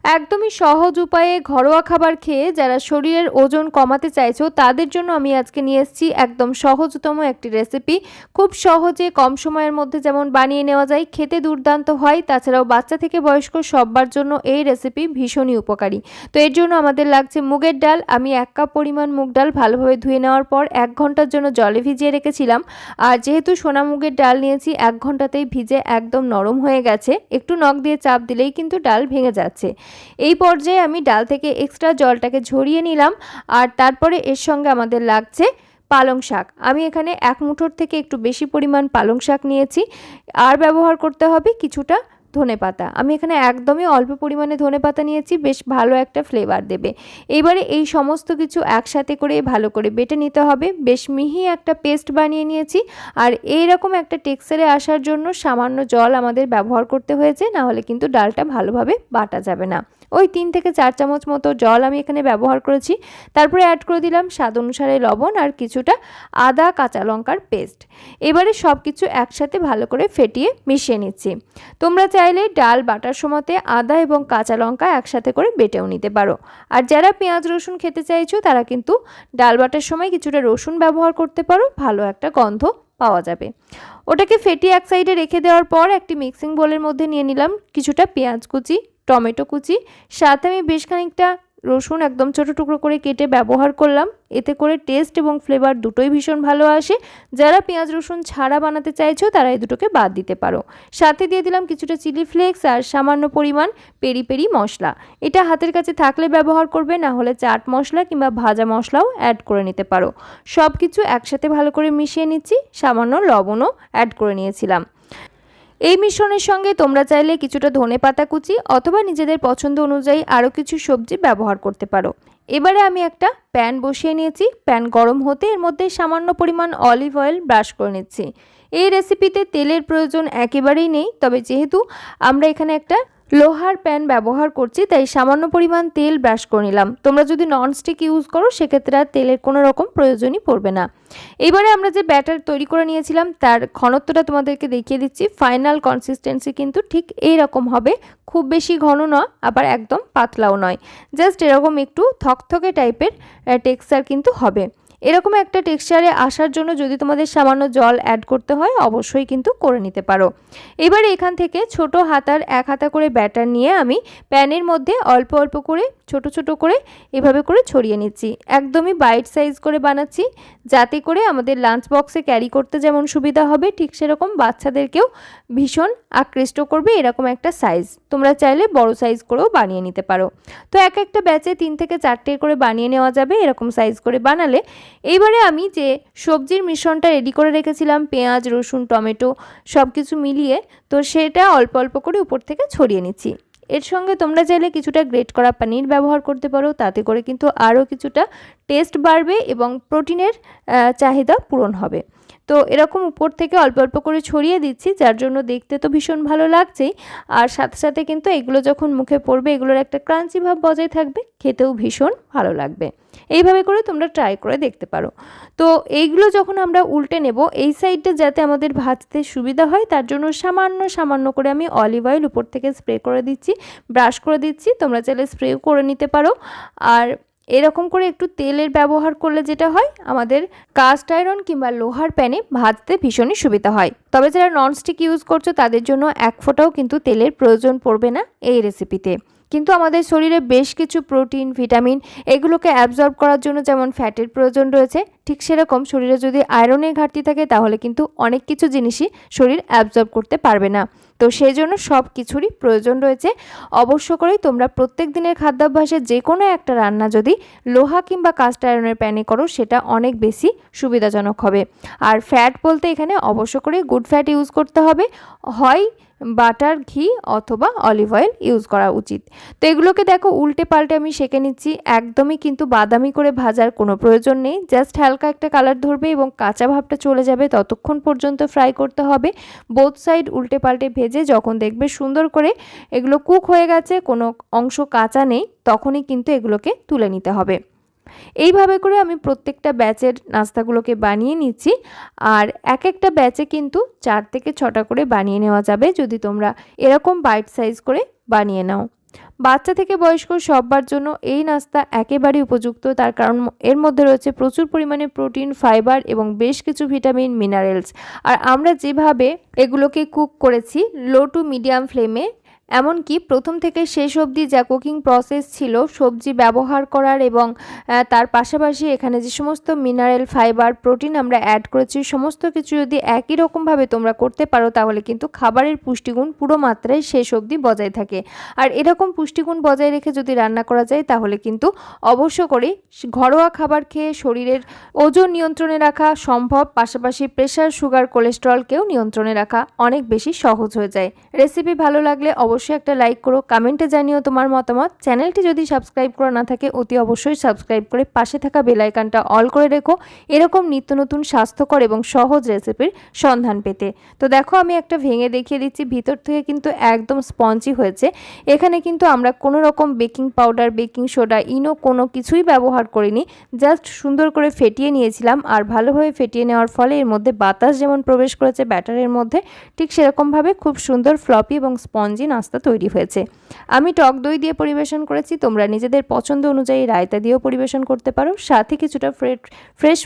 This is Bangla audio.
একদমই সহজ উপায়ে ঘরোয়া খাবার খেয়ে যারা শরীরের ওজন কমাতে চাইছো তাদের জন্য আমি আজকে নিয়ে এসেছি একদম সহজতম একটি রেসিপি। খুব সহজে কম সময়ের মধ্যে যেমন বানিয়ে নেওয়া যায়, খেতে দুর্দান্ত হয়, তাছাড়াও বাচ্চা থেকে বয়স্ক সবার জন্য এই রেসিপি ভীষণই উপকারী। তো এর জন্য আমাদের লাগছে মুগের ডাল। আমি 1 কাপ পরিমাণ মুগ ডাল ভালোভাবে ধুয়ে নেওয়ার পর 1 ঘন্টার জন্য জলে ভিজিয়ে রেখেছিলাম। আর যেহেতু সোনা মুগের ডাল নিয়েছি 1 ঘন্টাতেই ভিজে একদম নরম হয়ে গেছে। একটু নখ দিয়ে চাপ দিলেই কিন্তু ডাল ভেঙে যাচ্ছে। এই পর্যায়ে আমি ডাল থেকে এক্সট্রা জলটাকে ঝরিয়ে নিলাম। আর তারপরে এর সঙ্গে আমাদের লাগছে পালং শাক। আমি এখানে 1 মুঠোর থেকে একটু বেশি পরিমাণ পালং শাক নিয়েছি। আর ব্যবহার করতে হবে কিছুটা ধনেপাতা। আমি এখানে একদমই অল্প পরিমাণে ধনেপাতা নিয়েছি, বেশ ভালো একটা ফ্লেভার দেবে। এবারে এই সমস্ত কিছু একসাথে করে ভালো করে বেটে নিতে হবে। বেশ মিহি একটা পেস্ট বানিয়ে নিয়েছি। আর এইরকম একটা টেক্সচারে আসার জন্য সামান্য জল আমাদের ব্যবহার করতে হয়েছে, না হলে কিন্তু ডালটা ভালোভাবে বাটা যাবে না। ওই 3 থেকে 4 চামচ মতো জল আমি এখানে ব্যবহার করেছি। তারপরে অ্যাড করে দিলাম স্বাদ অনুসারে লবণ আর কিছুটা আদা কাঁচা লঙ্কার পেস্ট। এবারে সব কিছু একসাথে ভালো করে ফেটিয়ে মিশিয়ে নিচ্ছি। তোমরা চাইলে ডাল বাটার সময়তে আদা এবং কাঁচা লঙ্কা একসাথে করে বেটেও নিতে পারো। আর যারা পেঁয়াজ রসুন খেতে চাইছো তারা কিন্তু ডাল বাটার সময় কিছুটা রসুন ব্যবহার করতে পারো, ভালো একটা গন্ধ পাওয়া যাবে। ওটাকে ফেটিয়ে এক সাইডে রেখে দেওয়ার পর একটি মিক্সিং বোলের মধ্যে নিয়ে নিলাম কিছুটা পেঁয়াজ কুচি, টমেটো কুচি, সাথে আমি বেশ খানিকটা রসুন একদম ছোট টুকরো করে কেটে ব্যবহার করলাম। এতে করে টেস্ট এবং ফ্লেভার দুটোই ভীষণ ভালো আসে। যারা পেঁয়াজ রসুন ছাড়া বানাতে চাইছো তারা এই দুটোকে বাদ দিতে পারো। সাথে দিয়ে দিলাম কিছুটা চিলি ফ্লেক্স আর সামান্য পরিমাণ পেরি পেরি মশলা। এটা হাতের কাছে থাকলে ব্যবহার করবে, না হলে চাট মশলা কিংবা ভাজা মশলাও অ্যাড করে নিতে পারো। সব কিছু একসাথে ভালো করে মিশিয়ে নিচ্ছি। সামান্য লবণও অ্যাড করে নিয়েছিলাম। এই মিশ্রণের সঙ্গে তোমরা চাইলে কিছুটা ধনেপাতা কুচি অথবা নিজেদের পছন্দ অনুযায়ী আরও কিছু সবজি ব্যবহার করতে পারো। এবারে আমি একটা প্যান বসিয়ে নিয়েছি। প্যান গরম হতে এর মধ্যে সামান্য পরিমাণ অলিভ অয়েল ব্রাশ করে নিচ্ছি। এই রেসিপিতে তেলের প্রয়োজন একেবারেই নেই, তবে যেহেতু আমরা এখানে একটা লোহার প্যান ব্যবহার করছি তাই সামান্য পরিমাণ তেল ব্রাশ করে নিলাম। তোমরা যদি ননস্টিক ইউজ করো সেক্ষেত্রে আর তেলের কোনো রকম প্রয়োজনই পড়বে না। এবারে আমরা যে ব্যাটার তৈরি করে নিয়েছিলাম তার ঘনত্বটা তোমাদেরকে দেখিয়ে দিচ্ছি। ফাইনাল কনসিস্টেন্সি কিন্তু ঠিক এই রকম হবে, খুব বেশি ঘন নয় আবার একদম পাতলাও নয়, জাস্ট এরকম একটু থকথকে টাইপের টেক্সচার কিন্তু হবে। এরকম একটা টেক্সচারে আসার জন্য যদি তোমাদের সামান্য জল অ্যাড করতে হয় অবশ্যই কিন্তু করে নিতে পারো। এবারে এখান থেকে ছোট হাতার 1 হাতা করে ব্যাটার নিয়ে আমি প্যানের মধ্যে অল্প অল্প করে ছোট ছোট করে এভাবে করে ছড়িয়ে নিচ্ছি। একদমই বাইট সাইজ করে বানাচ্ছি, যাতে করে আমাদের লাঞ্চ বক্সে ক্যারি করতে যেমন সুবিধা হবে ঠিক সেরকম বাচ্চাদেরকেও ভীষণ আকৃষ্ট করবে এরকম একটা সাইজ। তোমরা চাইলে বড় সাইজ করেও বানিয়ে নিতে পারো। তো এক একটা ব্যাচে 3 থেকে 4টে করে বানিয়ে নেওয়া যাবে এরকম সাইজ করে বানালে। এইবারে আমি যে সবজির মিশ্রণটা রেডি করে রেখেছিলাম পেঁয়াজ রসুন টমেটো সব কিছু মিলিয়ে, তো সেটা অল্প অল্প করে উপর থেকে ছড়িয়ে নিচ্ছি। এর সঙ্গে তোমরা চাইলে কিছুটা গ্রেট করা পনির ব্যবহার করতে পারো, তাতে করে কিন্তু আরও কিছুটা টেস্ট বাড়বে এবং প্রোটিনের চাহিদা পূরণ হবে। তো এরকম উপর থেকে অল্প অল্প করে ছড়িয়ে দিচ্ছি, যার জন্য দেখতে তো ভীষণ ভালো লাগছেই, আর সাথে সাথে কিন্তু এগুলো যখন মুখে পড়বে এগুলোর একটা ক্রাঞ্চি ভাব বজায় থাকবে, খেতেও ভীষণ ভালো লাগবে। এইভাবে করে তোমরা ট্রাই করে দেখতে পারো। তো এইগুলো যখন আমরা উল্টে নেব এই সাইডটা যাতে আমাদের ভাজতে সুবিধা হয় তার জন্য সামান্য সামান্য করে আমি অলিভ অয়েল উপর থেকে স্প্রে করে দিচ্ছি, ব্রাশ করে দিচ্ছি। তোমরা চাইলে স্প্রেও করে নিতে পারো। আর এরকম করে একটু তেলের ব্যবহার করলে যেটা হয় আমাদের কাস্ট আয়রন কিংবা লোহার প্যানে ভাজতে ভীষণই সুবিধা হয়। তবে যারা ননস্টিক ইউজ করছো তাদের জন্য 1 ফোঁটাও কিন্তু তেলের প্রয়োজন পড়বে না এই রেসিপিতে। কিন্তু আমাদের শরীরে বেশ কিছু প্রোটিন ভিটামিন এগুলোকে অ্যাবজর্ব করার জন্য যেমন ফ্যাটের প্রয়োজন রয়েছে, ঠিক সেরকম শরীরে যদি আয়রনের ঘাটতি থাকে তাহলে কিন্তু অনেক কিছু জিনিসই শরীর অ্যাবজর্ব করতে পারবে না। তো সেই জন্য সব কিছুরই প্রয়োজন রয়েছে। অবশ্য করেই তোমরা প্রত্যেক দিনের খাদ্যাভ্যাসে যে কোনো একটা রান্না যদি লোহা কিংবা কাস্ট আয়রনের প্যানে করো সেটা অনেক বেশি সুবিধাজনক হবে। আর ফ্যাট বলতে এখানে অবশ্য করে গুড ফ্যাট ইউজ করতে হবে, হয় বাটার ঘি অথবা অলিভ অয়েল ইউজ করা উচিত। তো এগুলোকে দেখো উল্টে পাল্টে আমি সেঁকে নিচ্ছি। একদমই কিন্তু বাদামি করে ভাজার কোনো প্রয়োজন নেই, জাস্ট হালকা একটা কালার ধরবে এবং কাঁচা ভাবটা চলে যাবে ততক্ষণ পর্যন্ত ফ্রাই করতে হবে। বোথ সাইড উল্টে পাল্টে ভেজে যখন দেখবে সুন্দর করে এগুলো কুক হয়ে গেছে, কোনো অংশ কাঁচা নেই, তখনই কিন্তু এগুলোকে তুলে নিতে হবে। এইভাবে করে আমি প্রত্যেকটা ব্যাচের নাস্তাগুলোকে বানিয়ে নিচ্ছি। আর এক একটা ব্যাচে কিন্তু 4 থেকে 6টা করে বানিয়ে নেওয়া যাবে যদি তোমরা এরকম বাইট সাইজ করে বানিয়ে নাও। বাচ্চা থেকে বয়স্ক সবার জন্য এই নাস্তা একেবারেই উপযুক্ত, তার কারণ এর মধ্যে রয়েছে প্রচুর পরিমাণে প্রোটিন, ফাইবার এবং বেশ কিছু ভিটামিন, মিনারেলস। আর আমরা যেভাবে এগুলোকে কুক করেছি লো টু মিডিয়াম ফ্লেমে, এমনকি প্রথম থেকে শেষ অবধি যা কুকিং প্রসেস ছিল সবজি ব্যবহার করার এবং তার পাশাপাশি এখানে যে সমস্ত মিনারেল, ফাইবার, প্রোটিন আমরা অ্যাড করেছি সমস্ত কিছু যদি একই রকমভাবে তোমরা করতে পারো তাহলে কিন্তু খাবারের পুষ্টিগুণ পুরো মাত্রায় শেষ অবধি বজায় থাকে। আর এরকম পুষ্টিগুণ বজায় রেখে যদি রান্না করা যায় তাহলে কিন্তু অবশ্য করে ঘরোয়া খাবার খেয়ে শরীরের ওজন নিয়ন্ত্রণে রাখা সম্ভব, পাশাপাশি প্রেশার, সুগার, কোলেস্টেরলকেও নিয়ন্ত্রণে রাখা অনেক বেশি সহজ হয়ে যায়। রেসিপি ভালো লাগলে অবশ্যই একটা লাইক করো, কমেন্টে জানিও তোমার মতামত। চ্যানেলটি যদি সাবস্ক্রাইব করা না থাকে অতি অবশ্যই সাবস্ক্রাইব করে পাশে থাকা বেল আইকনটা অল করে রেখো এরকম নিত্য নতুন স্বাস্থ্যকর এবং সহজ রেসিপির সন্ধান পেতে। তো দেখো আমি একটা ভেঙে দেখিয়ে দিচ্ছি, ভিতর থেকে কিন্তু একদম স্পঞ্জি হয়েছে। এখানে কিন্তু আমরা কোনো রকম বেকিং পাউডার, বেকিং সোডা, ইনো কোনো কিছুই ব্যবহার করিনি, জাস্ট সুন্দর করে ফেটিয়ে নিয়েছিলাম। আর ভালোভাবে ফেটিয়ে নেওয়ার ফলে এর মধ্যে বাতাস যেমন প্রবেশ করেছে ব্যাটারের মধ্যে, ঠিক সেরকমভাবে খুব সুন্দর ফ্লপি এবং স্পঞ্জি নাস্তা তৈরি হয়েছে। আমি টক দই দিয়ে পরিবেশন করেছি, তোমরা নিজেদের পছন্দ অনুযায়ী রায়তা দিয়েও পরিবেশন করতে পারো, সাথে কিছুটা ফ্রেশ